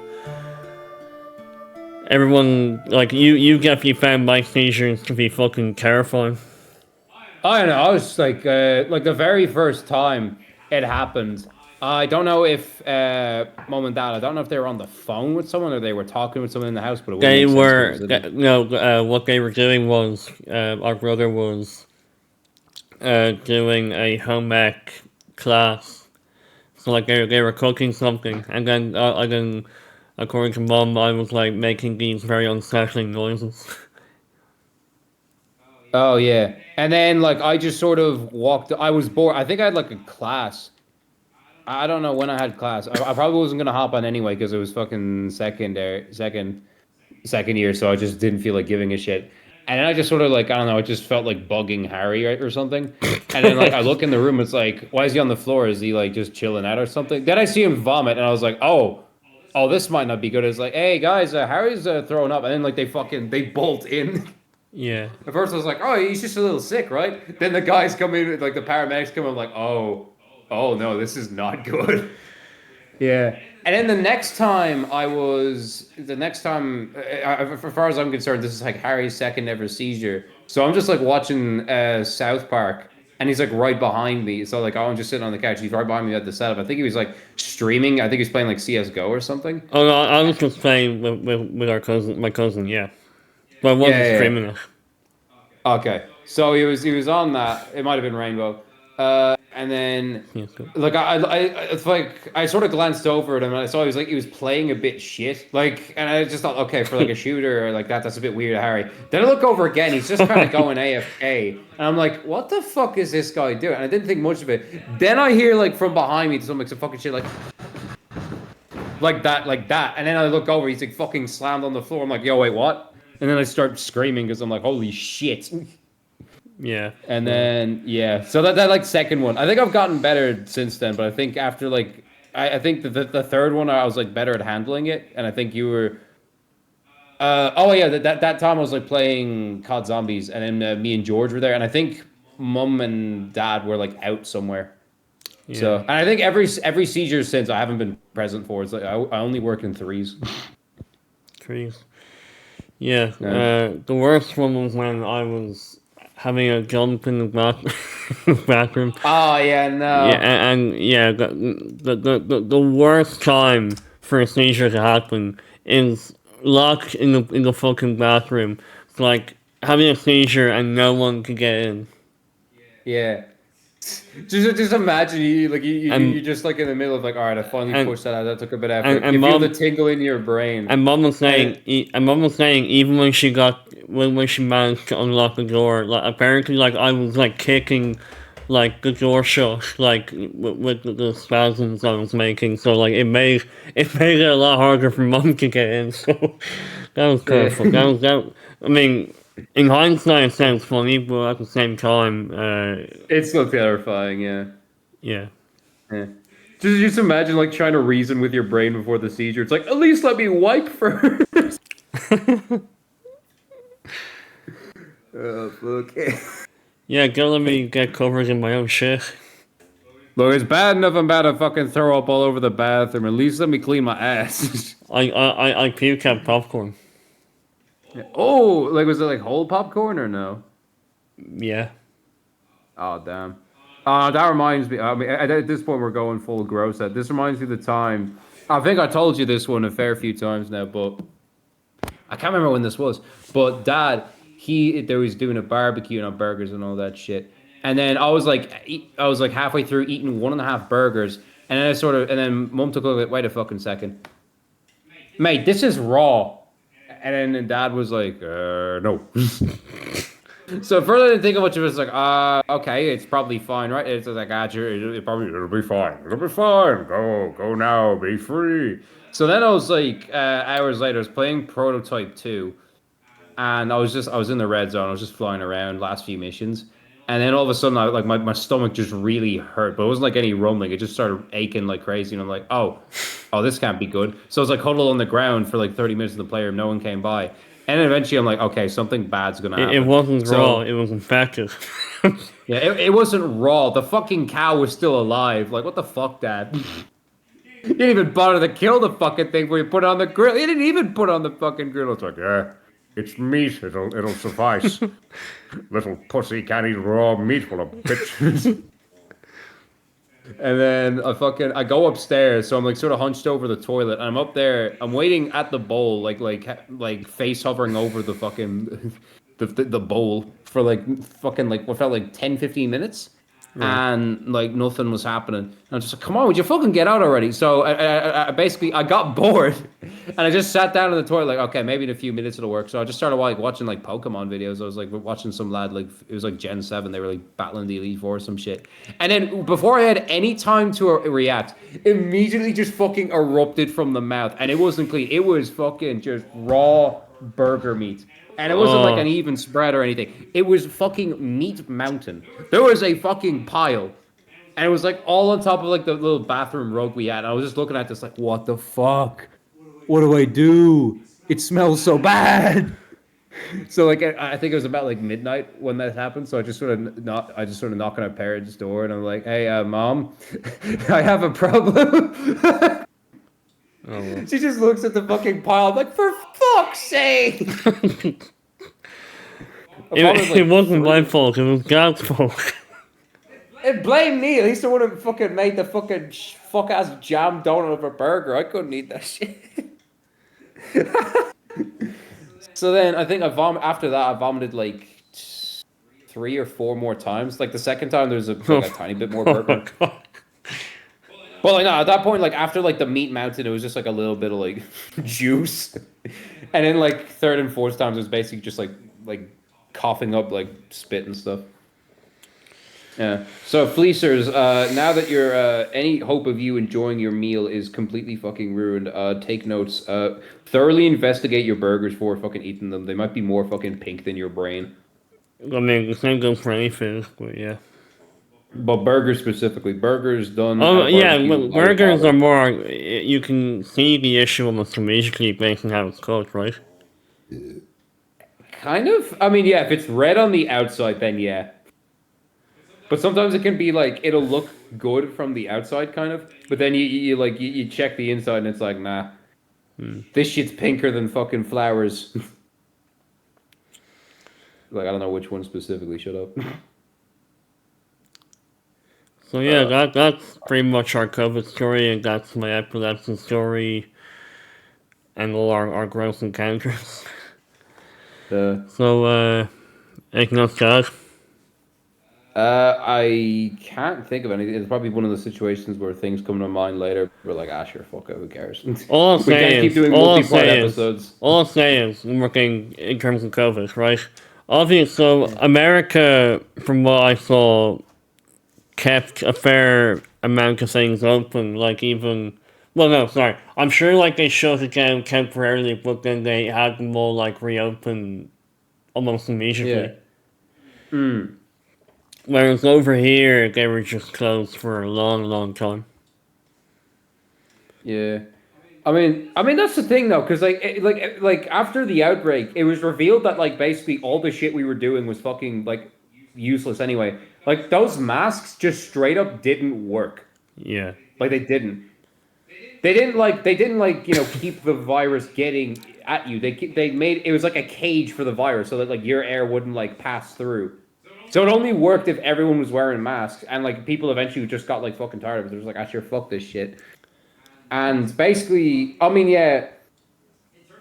everyone, like, you definitely found my seizures to be fucking terrifying. I don't know, I was like the very first time it happened, I don't know if mom and dad. I don't know if they were on the phone with someone or they were talking with someone in the house, but it wouldn't They make sense were, because it was no, what they were doing was, our brother was doing a home ec class. So like they were cooking something, and then according to mom, I was like making these very unsettling noises. Oh yeah. And then like I just sort of walked. I was bored. I think I had like a class. I don't know when I had class. I probably wasn't gonna hop on anyway because it was fucking second year, so I just didn't feel like giving a shit. And then I just sort of like I don't know. It just felt like bugging Harry or something. And then like I look in the room. It's like why is he on the floor? Is he like just chilling out or something? Then I see him vomit, and I was like oh this might not be good. It's like hey guys, Harry's throwing up, and then like they bolt in. Yeah, At first, I was like, "Oh, he's just a little sick, right?" Then the guys come in, like the paramedics come in, I'm like, "Oh no, this is not good." Yeah. And then the next time, as far as I'm concerned, this is like Harry's second ever seizure. So I'm just like watching South Park, and he's like right behind me. So like I'm just sitting on the couch. He's right behind me at the setup. I think he was like streaming. I think he was playing like CS:GO or something. oh no, I was just playing with our cousin, my cousin, yeah, but I wasn't Yeah. streaming it. Okay. So he was on that. It might have been Rainbow. And then Yeah, so- like it's like I sort of glanced over at him and I saw he was playing a bit shit. Like and I just thought, okay, for like a shooter or like that's a bit weird, Harry. Then I look over again, he's just kind of going AFK. And I'm like, what the fuck is this guy doing? And I didn't think much of it. Then I hear like from behind me some like some fucking shit like that. And then I look over, he's like fucking slammed on the floor. I'm like, yo, wait, what? And then I start screaming because I'm like, holy shit. yeah. And then yeah, so that like second one, I think I've gotten better since then. But I think after like I think the third one I was like better at handling it, and I think you were. Oh yeah, that time I was like playing COD Zombies, and then me and George were there, and I think mum and dad were like out somewhere. So Yeah. and I think every seizure since I haven't been present for. It's like I only work in threes. Trees. Yeah, Yeah. the worst one was when I was having a jump in the bathroom. Oh yeah, Yeah, no. and yeah, the worst time for a seizure to happen is locked in the fucking bathroom. It's like having a seizure and no one can get in. Yeah. Just imagine you And just like in the middle of like all right I finally and pushed that out that took a bit of and, effort and you feel the mom tingle in your brain and mom was saying and even when when she managed to unlock the door, like apparently like I was like kicking like the door shut like with the spasms I was making, so like it made it a lot harder for mom to get in. So that was kind of fun. yeah. That I mean, in hindsight it sounds funny, but at the same time, It's still terrifying, yeah. yeah. Yeah. Just imagine like trying to reason with your brain before the seizure. It's like at least let me wipe first. Okay. Yeah, don't let me get covered in my own shit. Look, it's bad enough I'm about to fucking throw up all over the bathroom. At least let me clean my ass. I puke at popcorn. Oh, like was it like whole popcorn or no? Yeah. Oh damn. That reminds me. I mean, at this point we're going full gross. At this reminds me of the time. I think I told you this one a fair few times now, but I can't remember when this was. But Dad, there was doing a barbecue and on burgers and all that shit. And then I was like halfway through eating one and a half burgers, and then and then Mum took a look at, wait a fucking second, mate, this is raw. And then Dad was like, no. So further I didn't think of much of it, it's like, okay, it's probably fine, right? It's like, it'll be fine. It'll be fine. Go now, be free. So then I was like, hours later, I was playing Prototype 2, and I was in the red zone. I was just flying around last few missions, and then all of a sudden, like my stomach just really hurt, but it wasn't like any rumbling. It just started aching like crazy, and I'm like, oh, this can't be good. So I was like huddled on the ground for like 30 minutes in the playroom. No one came by. And then eventually I'm like, okay, something bad's gonna It happen. wasn't raw, So it was infected. yeah, it wasn't raw. The fucking cow was still alive. Like, what the fuck, Dad? You didn't even bother to kill the fucking thing before you put it on the grill. You didn't even put it on the fucking grill. It's like, yeah, it's meat. It'll suffice. Little pussy can't eat raw meat, full of bitch. And then I go upstairs, so I'm like sort of hunched over the toilet. And I'm up there, I'm waiting at the bowl, like face hovering over the fucking the bowl for like fucking like what felt like 10-15 minutes. Right. And like nothing was happening. And I'm just like, come on, would you fucking get out already? So I basically I got bored, and I just sat down in the toilet like, okay, maybe in a few minutes it'll work. So I just started like watching like Pokemon videos. I was like watching some lad like it was like Gen 7. They were like battling the Elite Four or some shit. And then before I had any time to react, immediately just fucking erupted from the mouth, and it wasn't clean. It was fucking just raw burger meat. And it wasn't like Oh. an even spread or anything. It was fucking meat mountain. There was a fucking pile. And it was like all on top of like the little bathroom rug we had. And I was just looking at this like, what the fuck? What do I do? It smells so bad. So like I think it was about like midnight when that happened. So I just sort of knock on our parents' door and I'm like, hey, mom, I have a problem. Oh, well. She just looks at the fucking pile. I'm like, for fuck's sake. It wasn't my fault. It was God's fault. And blame me. At least I would have fucking made the fucking fuck ass jam donut of a burger. I couldn't eat that shit. So then I think after that I vomited like 3 or 4 more times. Like the second time there's like a tiny bit more Oh my burger. god. But like no, at that point, like after like the meat mountain, it was just like a little bit of like juice. And then like third and fourth times it was basically just like coughing up like spit and stuff. Yeah. So fleecers, now that you're any hope of you enjoying your meal is completely fucking ruined, take notes. Thoroughly investigate your burgers before fucking eating them. They might be more fucking pink than your brain. I mean, the same goes for any food, but yeah. But burgers specifically, burgers done. Oh, at yeah, barbecue, but burgers are more. You can see the issue almost immediately based on how it's cooked, right? kind of. I mean, yeah, if it's red on the outside, then yeah. But sometimes it can be like it'll look good from the outside, kind of. But then you check the inside and it's like, nah, this shit's pinker than fucking flowers. Like I don't know which one specifically. Shut up. So yeah, that's pretty much our COVID story, and that's my epilepsy story, and all our gross encounters. So, anything else, guys? I can't think of anything. It's probably one of the situations where things come to mind later. We're like, ah, sure, fuck it, who cares? All I'm We can't saying keep is, doing all I'm multi-part saying is, episodes. all I'm saying is, we're working in terms of COVID, right? Obviously, so America, from what I saw, kept a fair amount of things open, like even, well, no, sorry, I'm sure like they shut it down temporarily, but then they had them all like reopen almost immediately. Yeah. Whereas over here, they were just closed for a long, long time. Yeah. I mean that's the thing though, because like after the outbreak, it was revealed that like basically all the shit we were doing was fucking like useless anyway. Like those masks just straight up didn't work. Yeah. Like they didn't. They didn't like keep the virus getting at you. They made it was like a cage for the virus so that like your air wouldn't like pass through. So it only worked if everyone was wearing masks, and like people eventually just got like fucking tired of it. They was like, "Ah, sure, fuck this shit." And basically, I mean, yeah,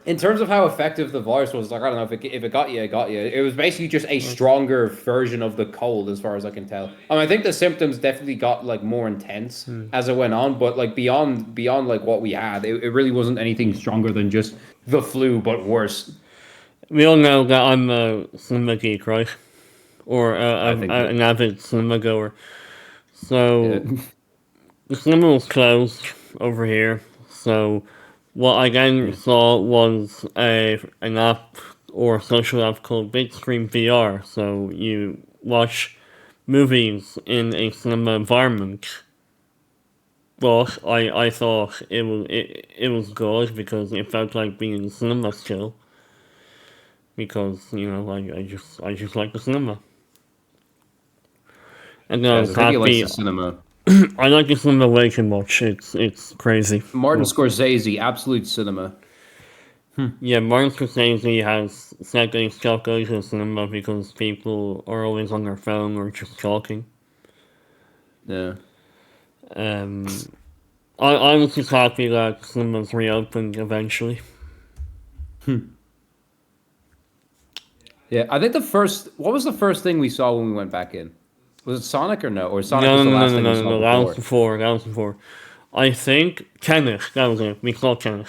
in terms of how effective the virus was, like I don't know if it got you, it got you. It was basically just a stronger version of the cold, as far as I can tell. I mean, I think the symptoms definitely got like more intense as it went on, but like beyond like what we had, it really wasn't anything stronger than just the flu, but worse. We all know that I'm a cinema geek, right? Or think an avid cinema goer. So, Yeah. the cinema was closed over here. So, what I then saw was an app or a social app called Big Screen VR. So, you watch movies in a cinema environment. But I thought it was good because it felt like being in the cinema still. Because, I just like the cinema. And then I was I think he likes happy. the cinema. I like the cinema way too much. It's crazy. Martin Scorsese, absolute cinema. Yeah, Martin Scorsese has said that he stopped going to the cinema because people are always on their phone or just talking. Yeah. I was just happy that cinemas reopened eventually. Yeah, I think what was the first thing we saw when we went back in? Was it Sonic or no? Or Sonic No, was no, the no, last no, thing we no, saw no, that was before? before. That was before. I think Tenet. That was it. We saw Tenet.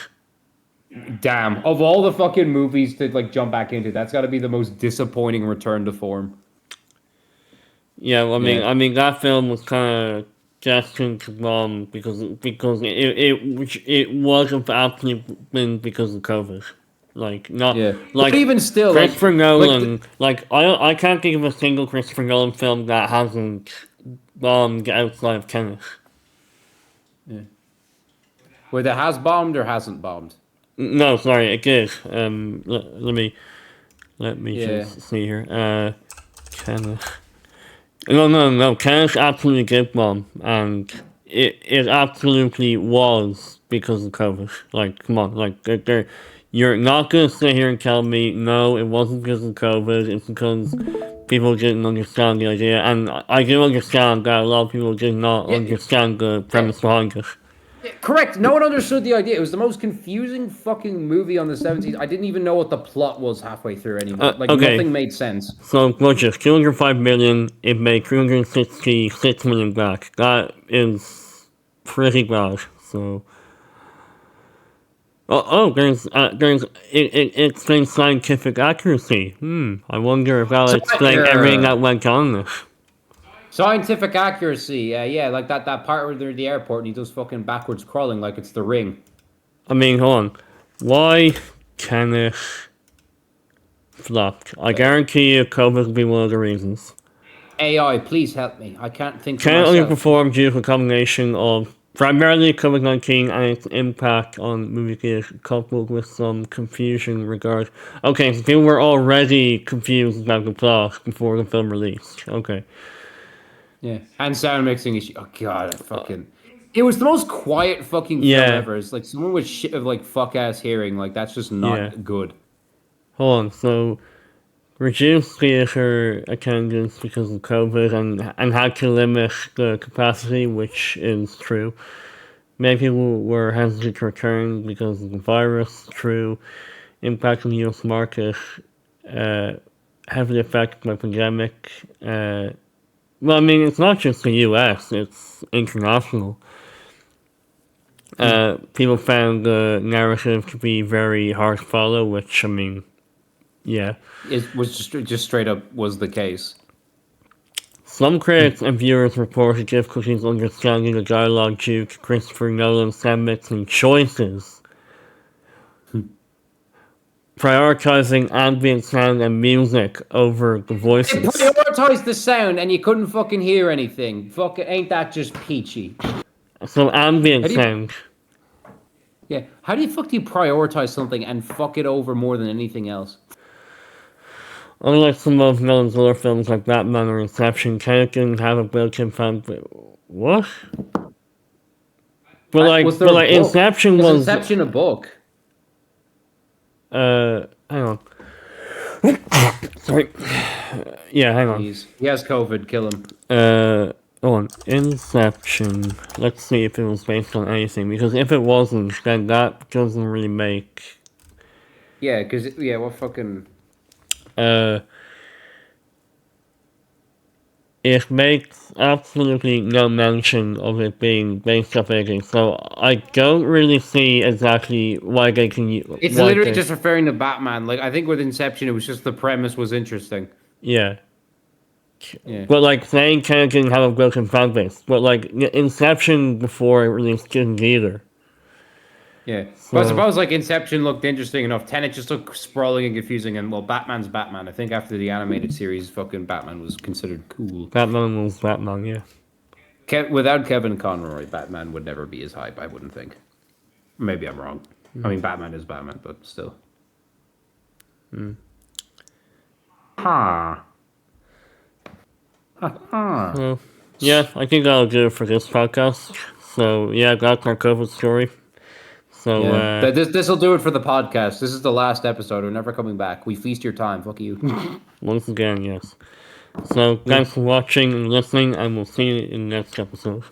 Damn, of all the fucking movies to like jump back into, that's got to be the most disappointing return to form. Yeah, well, Yeah. I mean that film was kind of destined to bomb because it wasn't actually been because of COVID. Like not Yeah. But like even still, Christopher like Nolan. Like I can't think of a single Christopher Nolan film that hasn't bombed outside of Tenet. whether it has bombed or hasn't bombed. No, sorry, it did. Let me Yeah. just see here. Tenet. No. Tennis absolutely did bomb, and it absolutely was because of COVID. Like, come on, like, you're not gonna sit here and tell me no, it wasn't because of COVID. It's because people didn't understand the idea, and I do understand that a lot of people did not Yeah. understand the premise behind it. Correct. No one understood the idea. It was the most confusing fucking movie on the 70s. I didn't even know what the plot was halfway through anymore. Like okay. nothing made sense. So budget 205 million. It made 366 million back. That is pretty bad. So. It's been scientific accuracy. I wonder if that'll explain everything that went on in it. Scientific accuracy. Yeah, like that part where they're at the airport and he does fucking backwards crawling like it's The Ring. I mean, hold on. Why can it flop? I guarantee you COVID will be one of the reasons. AI, please help me. I can't think for Can only myself. perform due to a combination of primarily COVID-19 and its impact on movie theaters, coupled with some confusion regarding. Okay, so people were already confused about the plot before the film released. Okay. Yeah. And sound mixing issue. Oh god, it was the most quiet fucking film Yeah. ever. It's like someone with shit of like fuck ass hearing. Like that's just not Yeah. good. Hold on, so reduced theatre attendance because of COVID and had to limit the capacity, which is true. Many people were hesitant to return because of the virus, true. Impact on the US market, heavily affected by pandemic. Well, I mean, it's not just the US, it's international. People found the narrative to be very hard to follow, which, I mean, yeah. It was just straight up was the case. Some critics and viewers reported difficulties understanding the dialogue due to Christopher Nolan's sound-mixing choices. Prioritizing ambient sound and music over the They voices. prioritized the sound and you couldn't fucking hear anything. Fuck it, ain't that just peachy? So ambient How do you- sound. Yeah. How do you prioritize something and fuck it over more than anything else? Unlike some of Nolan's other films like Batman or Inception, Tenet didn't have a built-in fan. What? Was there a book? Inception Was was. Inception a book? Hang on. Sorry. Yeah, hang on. Jeez. He has COVID, kill him. Hold on. Inception. Let's see if it was based on anything. Because if it wasn't, then that doesn't really make. Yeah, because, what fucking... It makes absolutely no mention of it being based off anything, so I don't really see exactly why they can use. It's literally just referring to Batman. Like, I think with Inception, it was just the premise was interesting. Yeah. Yeah. But like saying Tenet didn't have a built-in fan base, but like Inception before it released didn't either. Yeah. But I suppose, like, Inception looked interesting enough. Tenet just looked sprawling and confusing, and, well, Batman's Batman. I think after the animated series, fucking Batman was considered cool. Batman was Batman, yeah. Without Kevin Conroy, Batman would never be as hype, I wouldn't think. Maybe I'm wrong. I mean, Batman is Batman, but still. Ha. Well, yeah, I think that'll do it for this podcast. So yeah, that's our COVID story. So Yeah. This will do it for the podcast. This is the last episode. We're never coming back. We feast your time. Fuck you. once again, yes. So thanks for watching and listening, and we'll see you in the next episode.